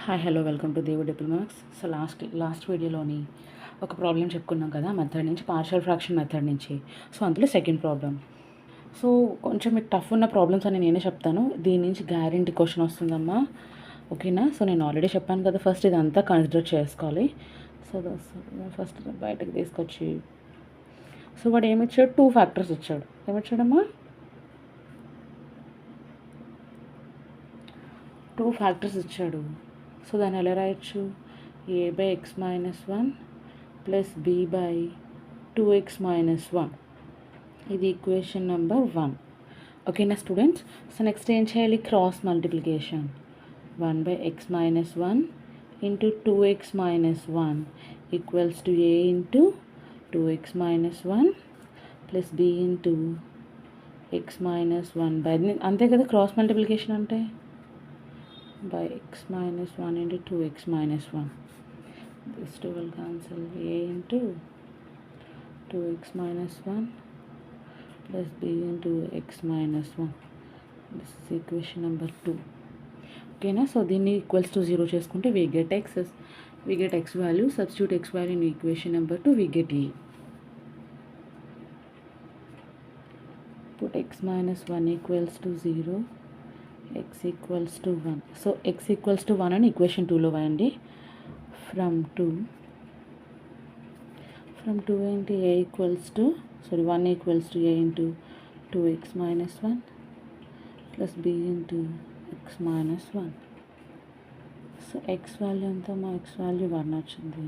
Hi hello welcome to దేవు డిప్లొమాక్స్. So last వీడియోలోని ఒక ప్రాబ్లం చెప్పుకున్నాం కదా, మెథడ్ నుంచి, పార్షియల్ ఫ్రాక్షన్ మెథడ్ నుంచి. సో అందులో సెకండ్ ప్రాబ్లం. సో కొంచెం మీకు టఫ్ ఉన్న ప్రాబ్లమ్స్ అని నేనే చెప్తాను. దీని నుంచి గ్యారెంటీ క్వశ్చన్ వస్తుందమ్మా, ఓకేనా? సో నేను ఆల్రెడీ చెప్పాను కదా, ఫస్ట్ ఇదంతా కన్సిడర్ చేసుకోవాలి. సో ఫస్ట్ బయటకు తీసుకొచ్చి, సో వాడు ఏమిచ్చాడు, 2 ఫ్యాక్టర్స్ ఇచ్చాడు. ఏమిచ్చాడమ్మా? 2 ఫ్యాక్టర్స్ ఇచ్చాడు. సో దాన్ని ఎలా రాయొచ్చు? a/x-1 plus b/2x-1. ఇది ఈక్వేషన్ నెంబర్ 1. ఓకేనా స్టూడెంట్స్? సో నెక్స్ట్ ఏం చేయాలి? Cross multiplication. 1/x-1 into 2x-1 equals to a into 2x-1 plus b into x-1 అంతే కదా క్రాస్ మల్టిప్లికేషన్ అంటే, by x-1 into 2x-1. This 2 will cancel. A into 2x-1 plus b into x-1. This is equation number 2. Okay na? So దీన్ని equals to 0 చేసుకుంటే we get x value. Substitute x value in equation number 2, we get a. Put x-1 equals to 0, x equals to 1. So x equals to 1 అని equation 2లో వేయండి. From 2 ఏంటి? a equals to 1 equals to a into 2x-1 plus b into x-1. So x value ఎంత? మా x value 1 వచ్చింది.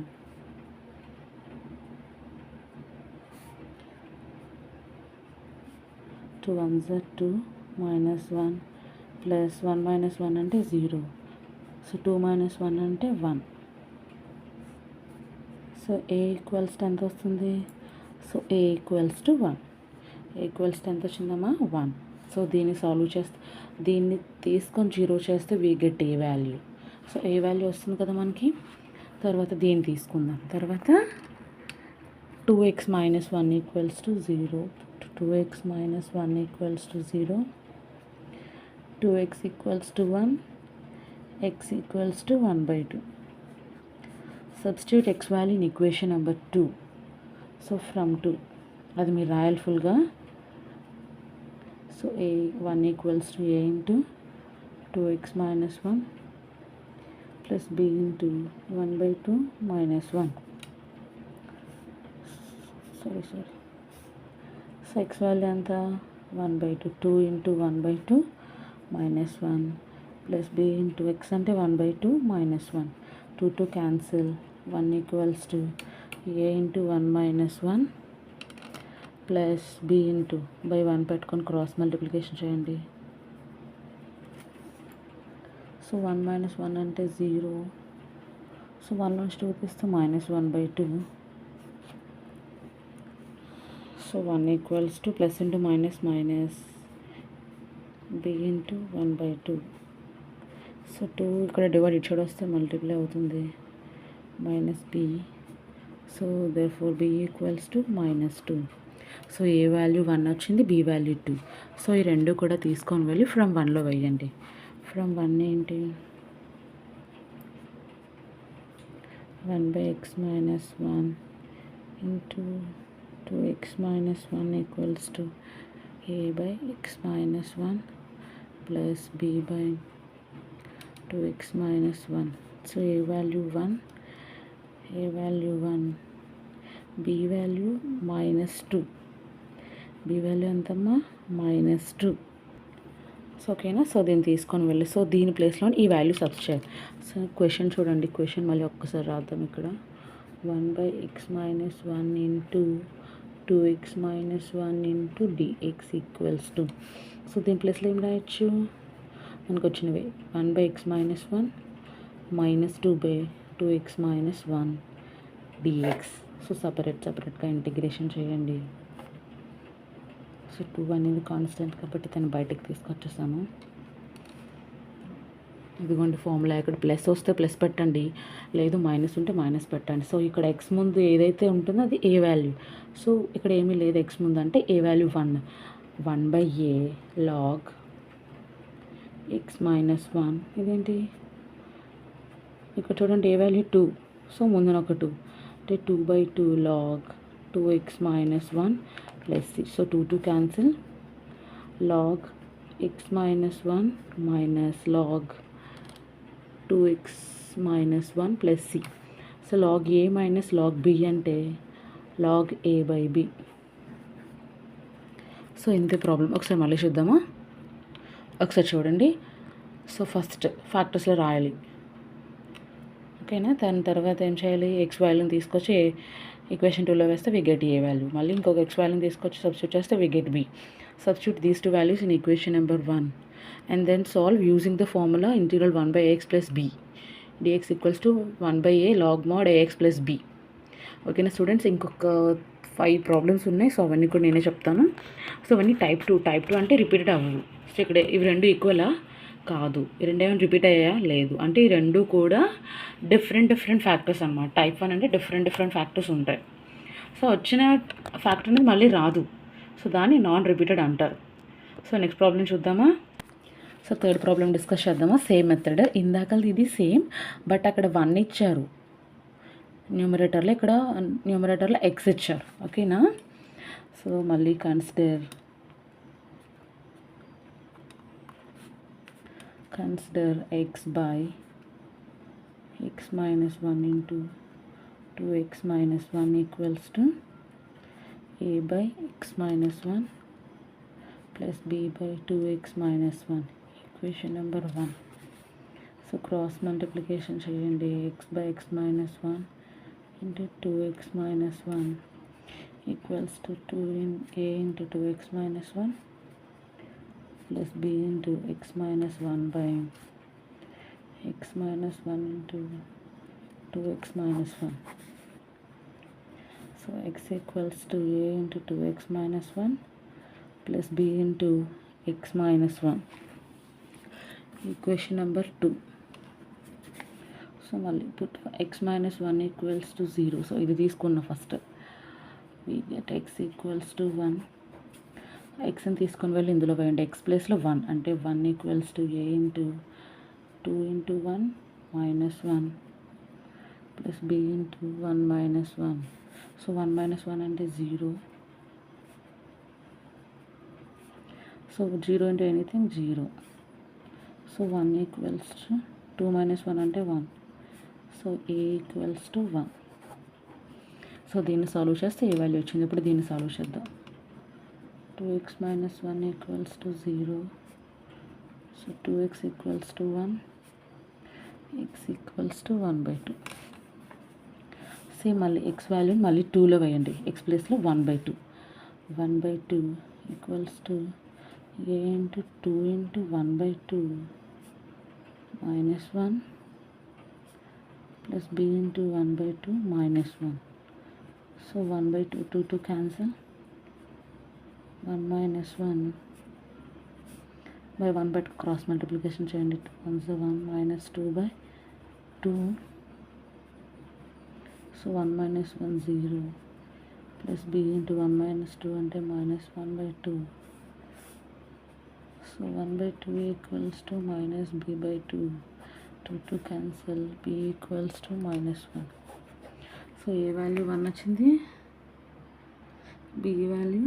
Two 1s are 2 minus 1 plus 1 minus 1 అంటే 0. So 2 minus 1 అంటే 1. So a equals to ఎంత వస్తుంది? So a equals to 1. a equals to ఎంత వచ్చిందమ్మా? 1. So దీన్ని సాల్వ్ చేస్తే, దీన్ని తీసుకొని 0 చేస్తే we get a value. So a value వస్తుంది కదా మనకి. తర్వాత దీన్ని తీసుకుందాం. తర్వాత 2x-1 equals to 0. 2x-1 equals to 0. 2x equals to 1, x equals to 1/2. Substitute x value in equation number 2. So from 2, అది మీరు రాయాలి ఫుల్గా. So a1 equals to a into 2x-1 plus b into 1/2 minus 1. Sorry. So x value ఎంత? 1/2. 2 into 1/2 minus 1 plus b into x అంటే 1/2 minus 1. 2 cancel. 1 equals to a into 1 minus 1 plus b into by 1 పెట్టుకొని cross multiplication చేయండి. So 1 minus 1 అంటే 0. So 1 నుంచి 2 తీస్తే -1/2. So 1 equals to plus into minus b into 1/2. So 2 ఇక్కడ divide ఇటు వస్తే multiply అవుతుంది, minus b. So therefore b equals to -2. So a value 1 వచ్చింది, b వాల్యూ 2. సో ఈ రెండు కూడా తీసుకొని వెళ్ళి ఫ్రమ్ 1లో వేయండి. ఫ్రమ్ 1 ఏంటి? 1/x-1 into 2x-1 equals to a/x-1 plus b/2x-1. So a value 1, b value -2. b value ఎంతమ్మా? -2. సో ఓకేనా? సో దీన్ని తీసుకొని వెళ్ళి, సో దీని ప్లేస్లో ఈ వాల్యూ సబ్స్టిట్యూట్. సో క్వశ్చన్ చూడండి, క్వశ్చన్ మళ్ళీ ఒక్కసారి రాద్దాం. ఇక్కడ 1/x-1 into 2x-1 into dx equals to, so దీని ప్లేస్లో ఏం రాయొచ్చు? మనకు వచ్చినవి 1/x-1 minus 2/2x-1 dx. So సపరేట్గా ఇంటిగ్రేషన్ చేయండి. సో 2 అనేది కాన్స్టెంట్ కాబట్టి దాన్ని బయటకు తీసుకొచ్చేసాము. ఇదిగోండి ఫార్ములా. ఇక్కడ ప్లస్ వస్తే ప్లస్ పెట్టండి, లేదు మైనస్ ఉంటే మైనస్ పెట్టండి. సో ఇక్కడ ఎక్స్ ముందు ఏదైతే ఉంటుందో అది ఏ వాల్యూ. సో ఇక్కడ ఏమీ లేదు ఎక్స్ ముందు అంటే ఏ వాల్యూ 1/a log x-1. ఇదేంటి? ఇక్కడ చూడండి ఏ వాల్యూ 2, సో ముందున ఒక 2 అంటే 2/2 log 2x minus 1 plus c. So 2 cancel, log x minus 1 minus log 2x minus 1 plus c. So log a minus log b అంటే log a/b. సో ఇంతే problem. ఒకసారి మళ్ళీ చూద్దామా? ఒకసారి చూడండి. సో ఫస్ట్ ఫ్యాక్టర్స్లో రాయాలి, ఓకేనా? దాని తర్వాత ఏం చేయాలి? ఎక్స్ వాల్యూని తీసుకొచ్చి ఈక్వేషన్ 2లో వేస్తే వి గెట్ ఏ వాల్యూ. మళ్ళీ ఇంకొక ఎక్స్ వాల్యూని తీసుకొచ్చి సబ్స్టిట్యూట్ చేస్తే we get B. Substitute these 2 values in equation number 1 and then solve using the formula integral 1/ax plus b dx equals to 1/a log mod ax plus b. ఓకేనా students? ఇంకొక 5 problems ఉన్నాయి. So అవన్నీ కూడా నేనే చెప్తాను. So అవన్నీ type 2 అంటే repeated అవ్వవు. సో ఇక్కడ ఇవి రెండు ఈక్వలా? కాదు. ఈ రెండు ఏమైనా రిపీట్ అయ్యాయా? లేదు. అంటే ఈ రెండు కూడా డిఫరెంట్ ఫ్యాక్టర్స్ అనమాట. టైప్ 1 అంటే డిఫరెంట్ ఫ్యాక్టర్స్ ఉంటాయి. సో వచ్చిన ఫ్యాక్టర్ అనేది మళ్ళీ రాదు, సో దాన్ని నాన్ రిపీటెడ్ అంటారు. సో నెక్స్ట్ ప్రాబ్లం చూద్దామా? సో థర్డ్ ప్రాబ్లం డిస్కస్ చేద్దామా? Same method. ఇందాకది ఇది సేమ్, బట్ అక్కడ 1 ఇచ్చారు న్యూమరేటర్లో, ఇక్కడ న్యూమరేటర్లో ఎక్స్ ఇచ్చారు. ఓకేనా? సో మళ్ళీ consider x by x minus 1 into 2x minus 1 equals to a by x minus 1 plus b by 2x minus 1. Equation number 1. So cross multiplication చేయండి. x by x minus 1 into 2x minus 1 equals to 2 in a into 2x minus 1 plus b into x minus 1 by x minus 1 into 2x minus 1. So x equals to a into 2x minus 1 plus b into x minus 1. Equation number 2. So మళ్ళీ put x minus 1 equals to 0. So ఇది తీసుకున్న first. We get x equals to 1. ఎక్స్ని తీసుకొని వెళ్ళి ఇందులో వేయండి. X ప్లేస్లో 1 అంటే 1 equals to A into 2 into 1 minus 1 plus b into 1 minus 1. So 1 minus 1 అంటే 0. So 0 into anything 0. So 1 equals to 2 minus 1 అంటే 1. So a equals to 1. So దీన్ని solve చేస్తే ఏ వాల్యూ వచ్చింది? ఇప్పుడు దీన్ని సాల్వ్ చేద్దాం. 2x minus 1 equals to 0. So 2x equals to 1. X equals to 1/2. Same మళ్ళీ x value మళ్ళీ 2లో వేయండి. x ప్లేస్లో 1/2. 1/2 equals to a into 2 into 1/2 minus 1 plus b into 1/2 minus 1. So 1/2 2 cancel. 1 minus 1 by 1 by 2 cross multiplication చేయండి. 2 1 minus 2 by 2. So 1 minus 1 0 plus b into 1 minus 2 అంటే minus 1/2. So 1/2 equals to minus b by 2. 2 cancel, b equals to minus 1. So A value 1 వచ్చింది, b value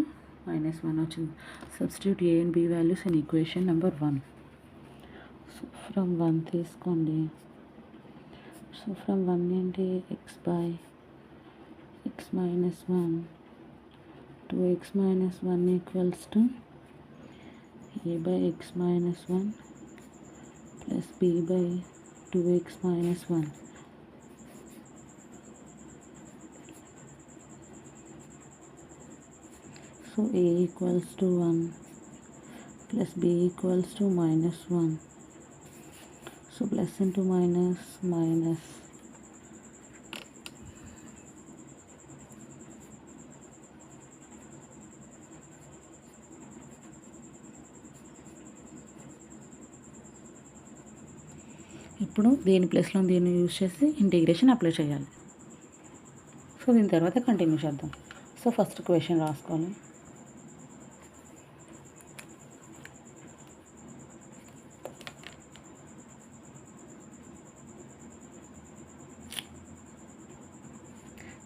minus 1 వచ్చింది. Substitute a and b values in equation number 1. So from 1 తీసుకోండి. So from 1 ఏంటి? x by x minus 1 2x minus 1 equals to a by x minus 1 plus b by 2x minus 1. So a equals to 1 plus b equals to minus 1. So plus into minus minus. ఇప్పుడు దీని ప్లేస్లో దీన్ని use చేసి integration apply చేయాలి. So దీని తర్వాత continue చేద్దాం. So first question రాసుకోవాలి.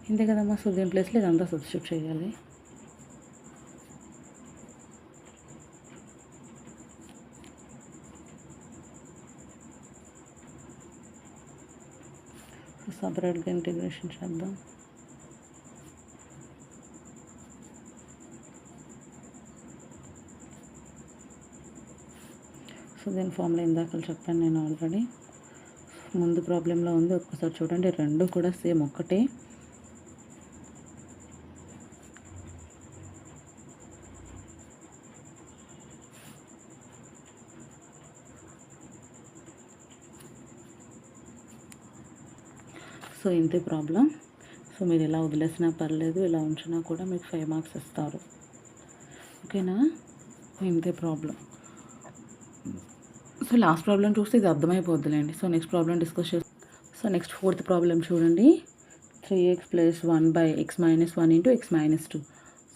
ఇంతే కదమ్మా. సో దీని ప్లేస్లో ఇదంతా సబ్స్టిట్యూట్ చేయాలి. సపరేట్గా ఇంటిగ్రేషన్ చేద్దాం. సో దీని ఫార్ములా ఇందాక చెప్పాను నేను ఆల్రెడీ, ముందు ప్రాబ్లంలో ఉంది. ఒక్కసారి చూడండి, రెండు కూడా సేమ్ ఒక్కటే. సో ఇంతే ప్రాబ్లం. సో మీరు ఇలా వదిలేసినా పర్లేదు, ఇలా ఉంచినా కూడా మీకు 5 మార్క్స్ ఇస్తారు. ఓకేనా? ఇంతే ప్రాబ్లం. సో లాస్ట్ ప్రాబ్లం చూస్తే ఇది అర్థమైపోద్దులేండి. సో నెక్స్ట్ ప్రాబ్లం డిస్కస్ చేస్తాం. సో నెక్స్ట్ 4th ప్రాబ్లం చూడండి. 3x + 1/x - 1 × x - 2.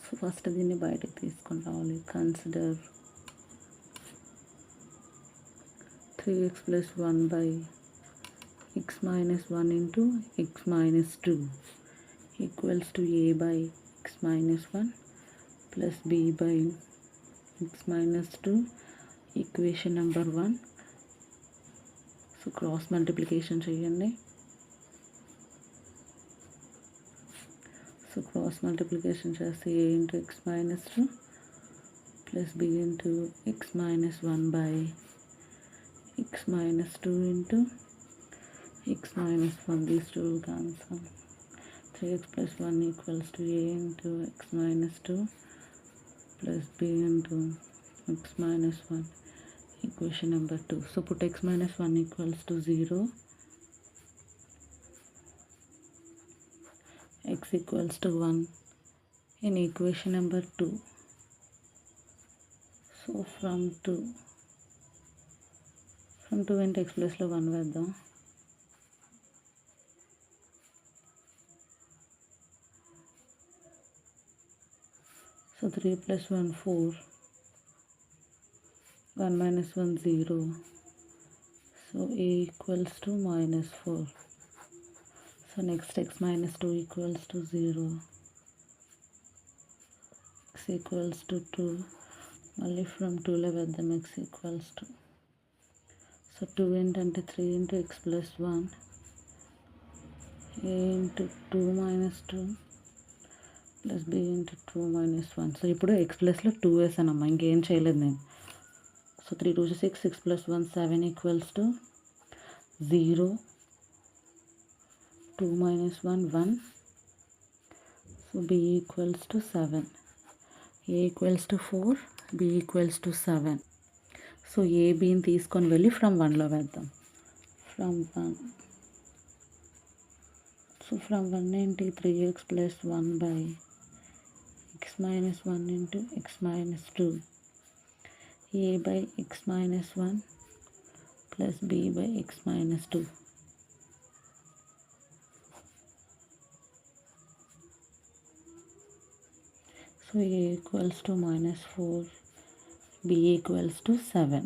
So first దీన్ని బయటకు తీసుకొని రావాలి. Consider 3x + 1/x - 1 × x - 2 equals to a/x - 1 plus b/x - 2, equation number 1. So cross multiplication చేయండి. So cross multiplication చేస్తే a × x - 2 plus b × x - 1/x - 2 × x - 1. These two will cancel. 3x + 1 equals to a × x - 2 plus b × x - 1, equation number 2. So put x - 1 equals to 0, x equals to 1 in equation number 2. So from 2 into x place లో 1 వేద్దాం. So 3 + 1 4, 1 - 1 0. So a equals to -4. So next x - 2 equals to 0, x equals to 2. Only from 2 లో వేద్దాం. x equals to, so 2 ఏంటంటే 3 × x + 1, a × 2 - 2 plus b × 2 - 1. So ఇప్పుడు x ప్లస్లో 2 వేసానమ్మా, ఇంకేం చేయలేదు నేను. So 3 2 6, 6 + 1 7 equals to 0, 2 - 1 1. So b equals to 7, a equals to 4, b equals to 7. So ఏ బీని తీసుకొని వెళ్ళి ఫ్రమ్ 1లో వేద్దాం. ఫ్రమ్ 1. సో ఫ్రమ్ 1 ఏంటి? 3x + 1/x - 1 × x - 2, a/x - 1 plus b/x - 2. So a equals to -4, b equals to 7.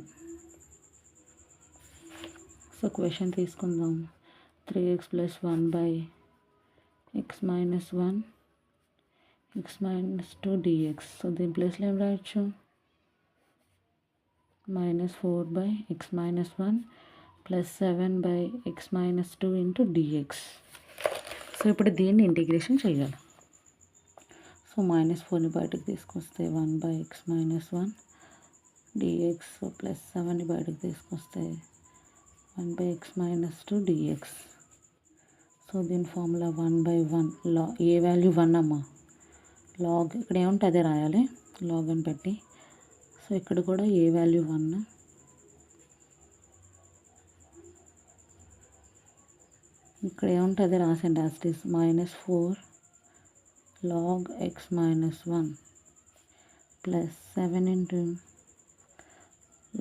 So question తీసుకుందాం. 3x + 1/x - 1 x - 2 dx. So దీని ప్లేస్లో ఏం రాయొచ్చు? -4/x - 1 plus 7/x - 2 × dx. So ఇప్పుడు దీన్ని ఇంటిగ్రేషన్ చేయాలి. సో -4ని బయటకు తీసుకొస్తే 1/x - 1 dx, ప్లస్ 7ని బయటకు తీసుకొస్తే 1/x - 2 dx. సో దీని ఫార్ములా 1/1 log, ఏ వాల్యూ 1 అమ్మా, లాగ్ ఇక్కడ ఏముంటే అదే రాయాలి, లాగ్ అని పెట్టి. సో ఇక్కడ కూడా ఏ వాల్యూ 1, ఇక్కడ ఏముంటే అదే రాసండి as it is. -4 log x - 1 plus 7 ×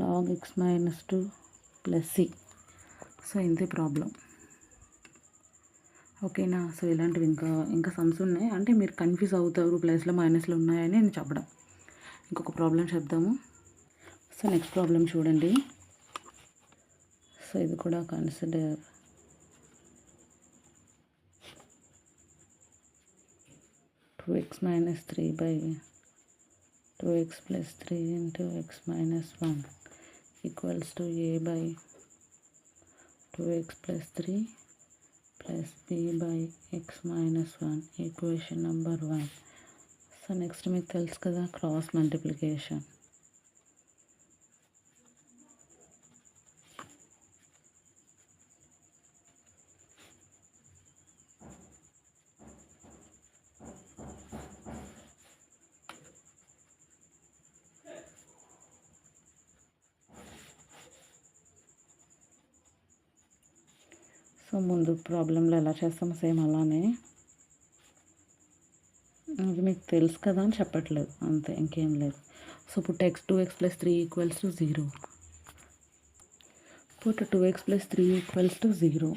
log x - 2 plus c. So ఇంతే ప్రాబ్లం. ఓకేనా? సో ఇలాంటివి ఇంకా సమ్స్ ఉన్నాయి. అంటే మీరు కన్ఫ్యూజ్ అవుతారు, ప్లస్లో మైనస్లో ఉన్నాయని నేను చెప్పడం. ఇంకొక ప్రాబ్లం చెప్దాము. సో నెక్స్ట్ ప్రాబ్లం చూడండి. సో ఇది కూడా consider 2x minus 3 by 2x plus 3 into x minus 1 equals to a by 2x plus 3 plus b by x minus 1 equation number 1. So next మీకు తెలుసు కదా క్రాస్ మల్టిప్లికేషన్. సో ముందు ప్రాబ్లంలో ఎలా చేస్తామో సేమ్ అలానే, అది మీకు తెలుసు కదా అని చెప్పట్లేదు, అంతే, ఇంకేం లేదు. So put x 2x plus 3 equals to 0. Put 2x plus 3 equals to 0.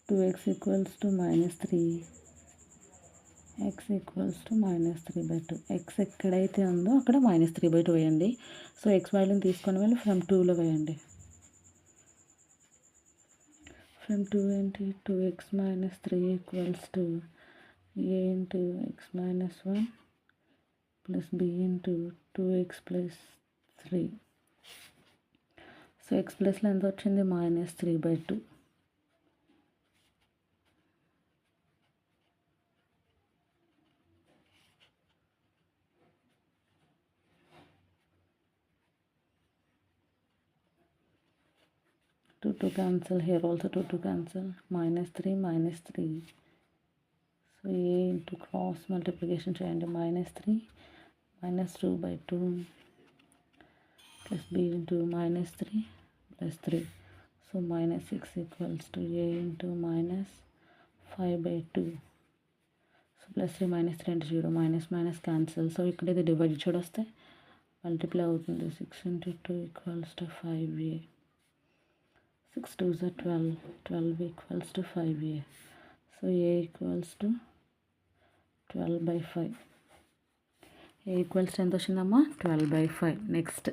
Two x equals to minus 3. x equals to minus 3 by 2. x ఎక్కడైతే ఉందో అక్కడ minus 3 by 2 వేయండి. సో x వాల్యూని తీసుకొని వెళ్ళి ఫ్రమ్ 2లో వేయండి. ఫ్రమ్ 2 ఏంటి 2x minus 3 equals to a into x minus 1 plus b into 2x plus 3. So x ప్లస్లో ఎంత వచ్చింది minus 3 by 2. To cancel, here also 2 cancel, minus 3 minus 3. So a into cross multiplication చేయండి, minus 3 minus 2 by 2 plus b into minus 3 plus 3. So minus 6 equals to a into minus 5 by 2. So plus 3 minus 3 into 0, minus minus cancel. So ఇక్కడ ఇది divide చూడొస్తే multiply అవుతుంది. 6 into 2 equals to 5a. 6 2s are 12. 12 equals to 5a. So a equals to 12 by 5. a equals to ఎంత వచ్చిందమ్మా 12 by 5. Next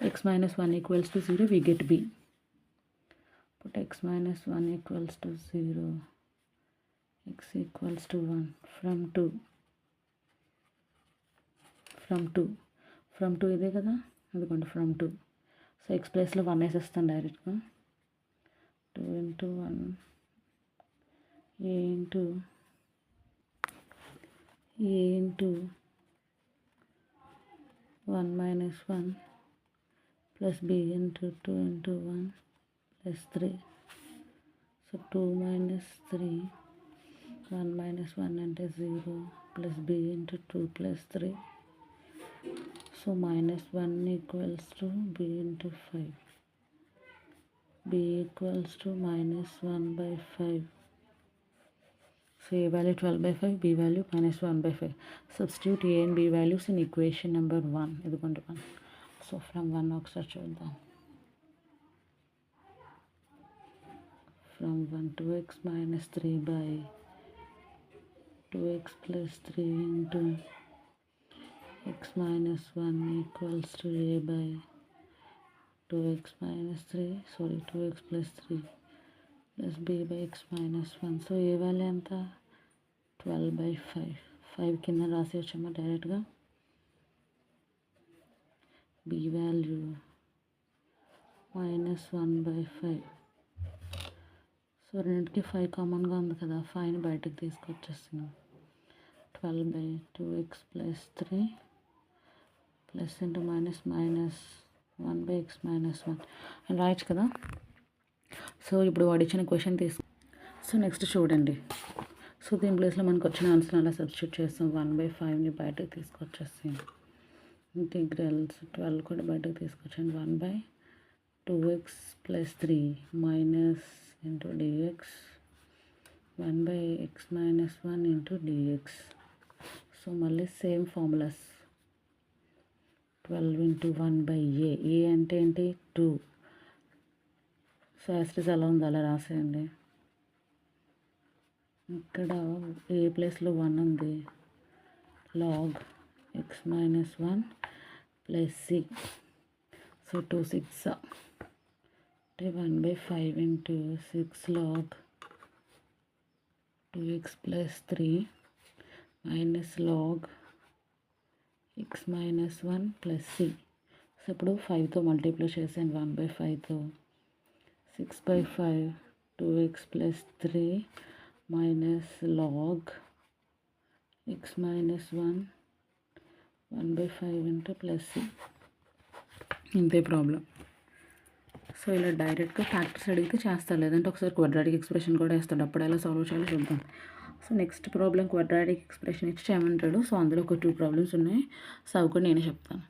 x minus 1 equals to 0, we get b. Put x minus 1 equals to 0. x equals to 1. From 2. From 2 ఇదే కదా, అదిగోండి from 2. So x ప్లేస్లో 1 వేసేస్తాను డైరెక్ట్గా. 2 into 1 a into 1 minus 1 plus b into 2 into 1 plus 3. So 2 minus 3, 1 minus 1 అంటే 0 plus b into 2 plus 3. So minus 1 equals to b into 5. b equals to minus 1 by 5. So a value 12 by 5, b value minus 1 by 5. Substitute a and b values in equation number 1. ఇదిగోండి 1. So from 1 ఒకసారి చూద్దాం. From 1 2x minus 3 by 2x plus 3 into x minus 1 equals to a by 2x minus 3, sorry 2x plus 3 plus b by x minus 1. So A value ఎంత 12 by 5. 5 కింద రాసి వచ్చామా డైరెక్ట్గా. b value minus 1 by 5. So రెండింటికి 5 కామన్గా ఉంది కదా, 5ని బయటకు తీసుకొచ్చేస్తున్నాం. 12 by 2x plus 3 plus into minus minus 1 by x minus 1 అని రాయొచ్చు కదా. సో ఇప్పుడు వాడు ఇచ్చిన క్వశ్చన్ సో నెక్స్ట్ చూడండి. సో దీని ప్లేస్లో మనకు వచ్చిన ఆన్సర్ అలా సబ్స్టిట్యూట్ చేస్తాం. 1 by 5ని బయటకు తీసుకొచ్చేస్తాం. ఇంటిగ్రల్స్ 12 కూడా బయటకు తీసుకొచ్చాను. 1 by 2x plus 3 minus into dx 1 by x minus 1 into dx. So మళ్ళీ same formulas. 12 into 1 by a అంటే ఏంటి 2. సో యాస్టిస్ అలా ఉంది, అలా రాసేయండి. ఇక్కడ ఏ ప్లేస్లో 1 ఉంది, log x minus 1 plus c. So 2 6 అంటే 1/5 into 6 log 2x plus 3 minus log x minus 1 plus c. So ఇప్పుడు 5తో మల్టిప్లై చేసాను 1/5తో 6/5 2x plus 3 minus log x minus 1 1/5 into plus c. ఇంతే ప్రాబ్లం. సో ఇలా డైరెక్ట్గా ఫ్యాక్టర్స్ అడిగితే చేస్తారు, లేదంటే ఒకసారి క్వాడ్రాటిక్ ఎక్స్ప్రెషన్ కూడా వేస్తాడు, అప్పుడు ఎలా సాల్వ్ చేయాలో చూద్దాం. So next problem quadratic expression ఇచ్చి చేయమంటాడు. సో అందులో ఒక 2 ప్రాబ్లమ్స్ ఉన్నాయి. సో అవి కూడా నేనే చెప్తాను.